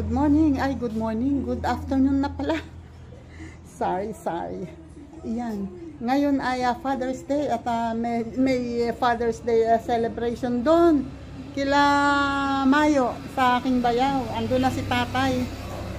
good morning. Ay, good morning. Good afternoon na pala. Sorry. Iyan. Ngayon ay Father's Day at may Father's Day celebration doon. Kila Mayo sa aking bayaw. Andun na si tatay.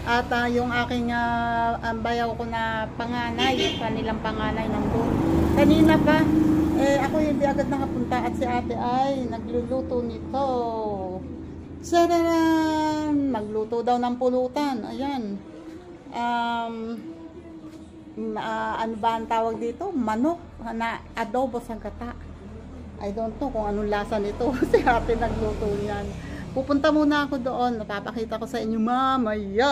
At yung aking bayaw ko na panganay, kanilang panganay nandun. Kanina pa, ako hindi agad nakapunta at si ate ay nagluluto nito. Sararan! Magluto daw ng pulutan. Ayan. Ano ba ang tawag dito? Manok na adobo sa gata. I don't know kung anong lasa nito. Si ate nagluto niyan. Pupunta muna ako doon. Napapakita ko sa inyo mamaya.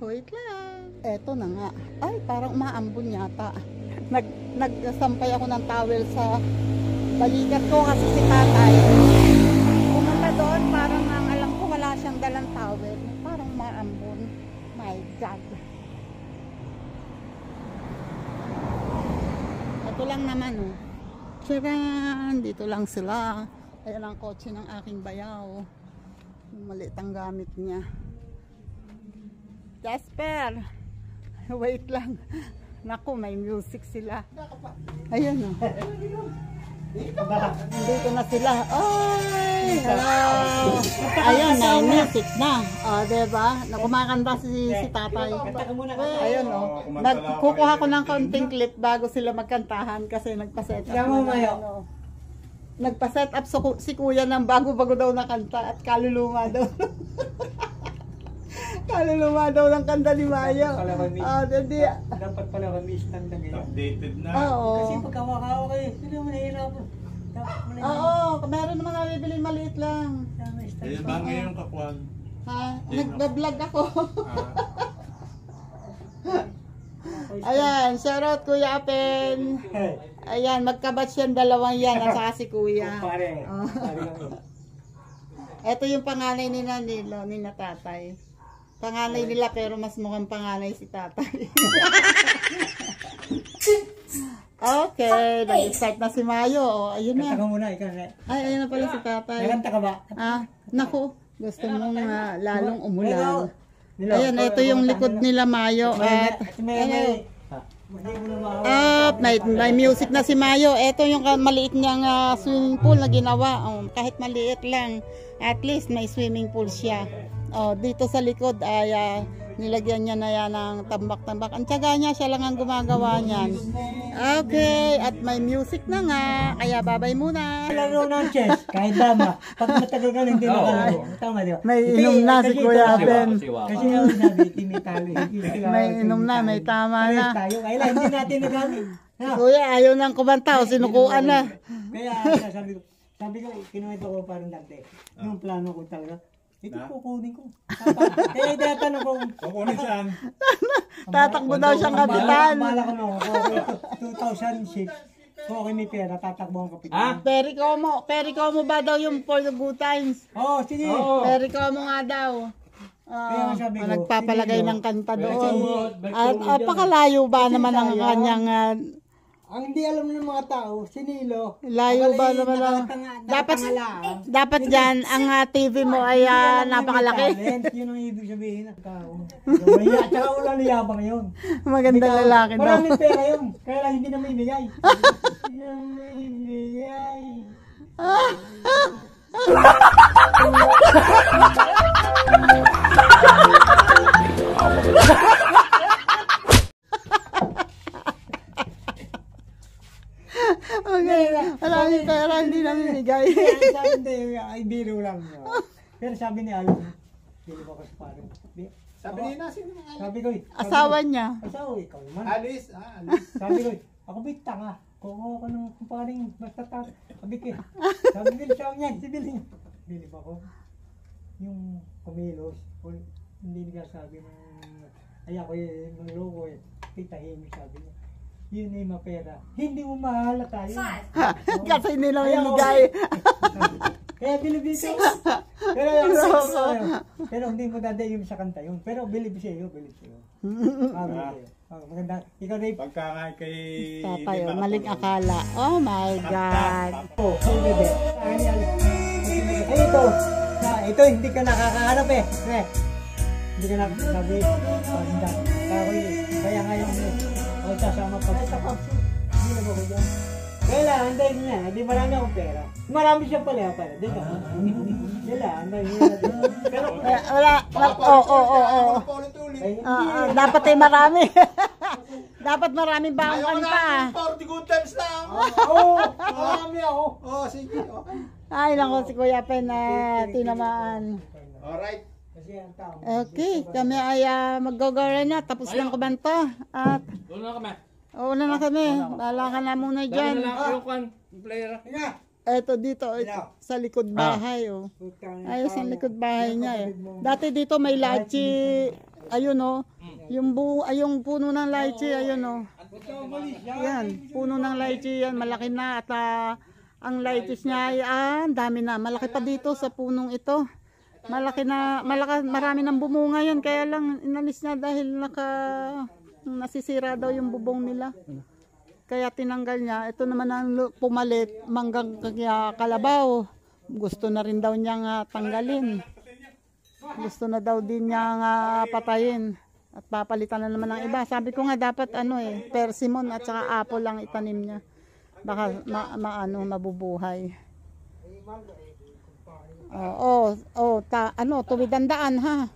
Wait lang. Eto na nga. Ay, parang umaambon yata. Nagsampay ako ng towel sa balikat ko kasi si tatay. Pumunta doon, parang alam ko wala siyang dalang towel. Parang umaambon. My God. Ito lang naman, oh. Tcharan! Dito lang sila. Ayan ang kotse ng aking bayaw. Maliit ang gamit niya. Jasper! Wait lang. Naku, may music sila. Ayan o. Dito na sila. Ay! Hello! Ayan, may music na. O, diba? Kumakanta si tatay. Ayan o. Kukuha ko ng konting clip bago sila magkantahan kasi nagpa-set up. Nagpa-set up si kuya ng bago-bago daw na kanta at kaluluma daw. Kaluluma daw ng kanta ni Mayo. Dapat pala kami stand-up ngayon. Updated na. Oo. Kasi pagkawakawa kayo, hindi mo nahihirapan. Oo, meron naman nabibiling maliit lang. Kaya ba ngayon kakuan? Ha? Nagbablog ako. Ayan, shoutout Kuya Apen. Ayan, magkabatch yan, dalawang yan, at saka si Kuya. Ito yung panganay ni Nanilo, ni natatay. Panganay nila pero mas mukhang panganay si tatay. Okay, nag-start na si Mayo. O, ayun na. Kanta ka muna, ikaw na. Ay, ayun na pala si tatay. Nagkanta ka ba? Naku, gusto mong lalong umulan. Ayan, ito yung likod nila Mayo. At may music na si Mayo. Ito yung maliit niyang swimming pool na ginawa. Kahit maliit lang, at least may swimming pool siya. Dito sa likod ay nilagyan niya na yan ng tambak-tambak. Ang tiyaga niya, siya lang ang gumagawa niyan. Okay, at may music na nga. Kaya babay muna. Laro ng chess, kahit dama. Pag matagal ka hindi nakalaro. Tama di ba? May inom na si Kuya Ben. Kasi nga sabi, tinitalo. May inom na, may tama na. Tayo, kailan hindi natin nagamit. Kuya, ayaw nang kumanta o sinukuan na. Kaya sabi ko, kinuwento ko parang dati. Yung plano ko talaga. Ito kukunin ko. Kaya tatanong ko. Kukunin saan? Tatakbo daw siyang kapitan. Bala ko no. 2006. Kung ako may pera, tatakbo ang kapitan. Perikomo ba daw yung for the good times? Oo, sige. Perikomo nga daw. Nagpapalagay ng kanta doon. At apakalayo ba naman ang kanyang... Ang hindi alam ng mga tao, si Nilo. Layo ba naman ang... Dapat dyan, ang TV mo ay napakalaki. Yun ang ibig sabihin ng tao. At saka ulan niyabang yun. Magandang lalaki daw. Maraming pera yun. Kaya lang hindi na may bigay. Hindi Okay, maraming pera, hindi namin bigay. Ay, biro lang. Pero sabi ni Alan, biro ba kasi parang. Sabi niya na, sino? Sabi ko, Asawa niya. asawa, ikaw naman. Alice. Sabi ko, ako ba tanga? Kukuha ka ng kumparing basta tanga. Sabi ko, sabi nila siya niyan, sibili niya. Bili ba ko? Yung kumilos, hindi niya sabi ng, ay ako yung mangloko eh. Tahimik sabi niya. Yun ay mapera. Hindi mo mahala tayo. Kasi hindi lang ibigay. Kaya bilib dito. Pero hindi mo dadayin sa kanta yun. Pero bilib siya yun. Maganda. Ikaw rin. Pagka nga kay... Tatay, maling akala. Oh my God. Ito. Ito, hindi ka nakakahanap eh. Hindi ka nakasabi. Kaya ngayon, ako sasama pag sa pag. Hindi na ako dyan. Kaya andayin niya. Hindi marami akong pera. Marami siya pala. Di ba? Kaya andayin niya. Pero, Wala. Dapat ay marami. Dapat marami bangkan pa. 40 good times lang. marami ako. Sige. Okay. Ay, lang si Kuya Pen na tinamaan. Alright. Kasi ang tao. Okay, kami ay mag-gogora na. Tapos lang kumanta. At Doon na kami. una na kami. Bahala ka na muna dyan. Yung player. Eto dito, sa likod bahay. Oh. Ayos ang likod bahay niya eh. Dati dito may lachi. Ayun oh. Yung puno ng lychee, ayun oh. Yan, puno ng lychee yan, malaki na at ang lychees niya ay dami na. Malaki pa dito sa punong ito. Malaki na, marami nang bumunga yan, kaya lang inalis niya dahil nasisira daw yung bubong nila. Kaya tinanggal niya. Ito naman ang pumalit, manggang kalabaw. Gusto na rin daw niyang tanggalin. Gusto na daw din niyang patayin. At papalitan na naman ng iba. Sabi ko nga dapat persimmon at saka apple lang itanim niya. Baka mabubuhay. Tuwid ang daan ha.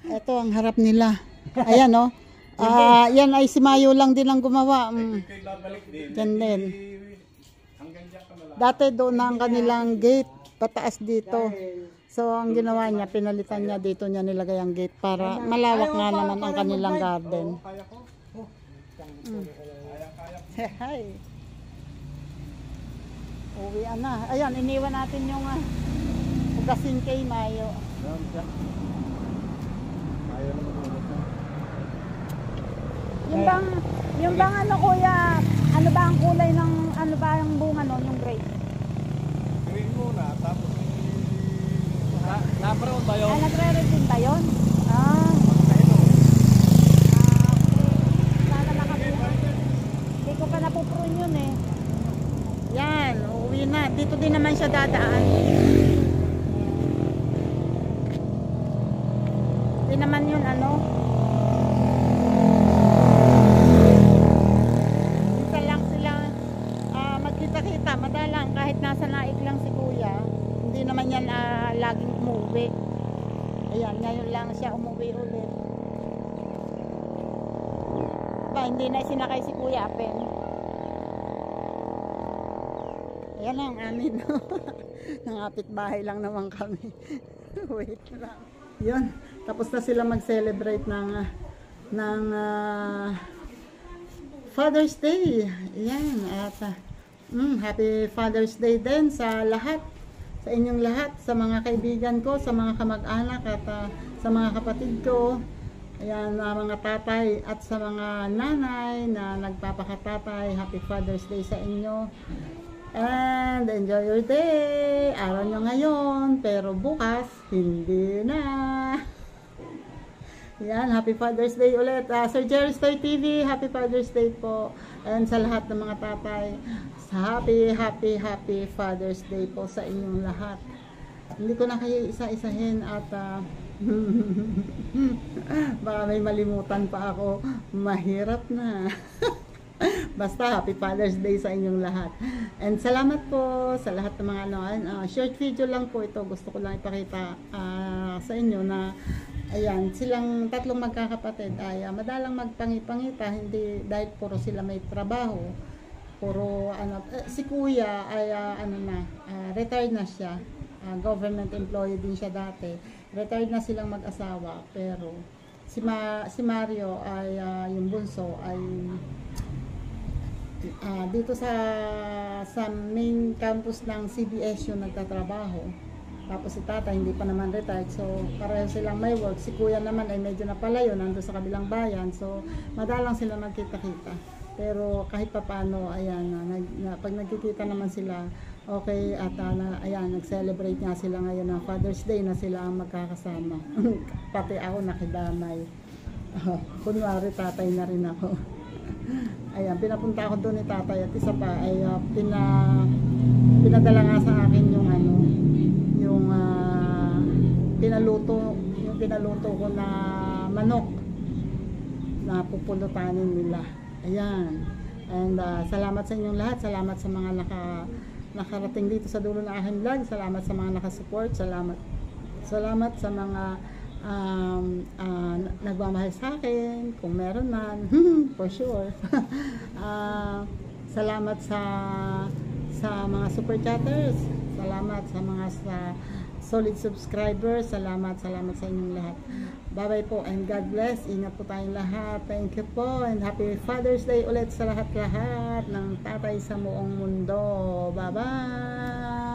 Ito ang harap nila. Ayan oh. Yan ay si Mayo lang din ang gumawa. Yan din. Dati doon ang kanilang gate, pataas dito. So ang ginawa niya, pinalitan niya dito niya nilagay ang gate para malawak nga naman ang kanilang garden. Hi. Uwi na. Ayan, iniwan natin yung ugasin kay Mayo. Yung bang kuya, ano ba ang kulay ng, ano ba ang bunga nun, yung grape? Green muna, tapos na-brown ba yun? Nagre-resin ba yun? Okay. Sana nakabuha. Hindi ko pa napuprune yun eh. Yan, uuwi na. Dito din naman siya dadaan. Hindi naman yun magkita-kita, madalang kahit nasa naik lang si kuya, hindi naman yan laging umuwi. Ayan, ngayon lang siya umuwi ulit. Hindi na sinakay si Kuya Apen. Ayan lang amin. Nangapit bahay lang naman kami. Wait lang. Yun, tapos na sila mag-celebrate ng Father's Day. Ayan, at Happy Father's Day din sa lahat, sa inyong lahat, sa mga kaibigan ko, sa mga kamag-anak at sa mga kapatid ko. Ayan, mga tatay at sa mga nanay na nagpapakatatay. Happy Father's Day sa inyo. And enjoy your day. Araw nyo ngayon, pero bukas, hindi na. Yan, Happy Father's Day ulit. Sir Jerry's Toy TV, Happy Father's Day po. And sa lahat ng mga tatay, Happy Father's Day po sa inyong lahat. Hindi ko na kayo isa-isahin at baka may malimutan pa ako. Mahirap na. Basta Happy Father's Day sa inyong lahat. And salamat po sa lahat ng mga short video lang po ito. Gusto ko lang ipakita sa inyo na ayan, silang tatlong magkakapatid ay madalang magpangipangita, hindi dahil puro sila may trabaho. Puro si kuya ay retired na siya. Government employee din siya dati. Retired na silang mag-asawa, pero si Mario ay yung bunso ay dito sa main campus ng CBS yung nagtatrabaho. Tapos si tata hindi pa naman retired, so pareho silang may work. Si kuya naman ay medyo napalayo, nandun sa kabilang bayan, so madalang sila magkita-kita. Pero kahit pa paano, ayan, pag nagkikita naman sila, okay, at ayan, nag-celebrate nga sila ngayon ng Father's Day na sila ang magkakasama. Pati ako nakidamay. Kunwari tatay na rin ako. Ayan, pinapunta ako doon ni tatay at isa pa ay pinadala nga sa akin yung pinaluto ko na manok na pupulutanin nila. Ayan. And salamat sa inyong lahat. Salamat sa mga nakarating dito sa dulo ng aking vlog. Salamat sa mga nakasupport. Salamat sa mga nagmamahal sa akin, kung meron man. For sure. Salamat sa mga super chatters. Salamat sa mga solid subscribers. Salamat sa inyong lahat. Bye-bye po and God bless. Ingat po tayong lahat. Thank you po and happy Father's Day ulit sa lahat-lahat ng tatay sa buong mundo. Bye-bye!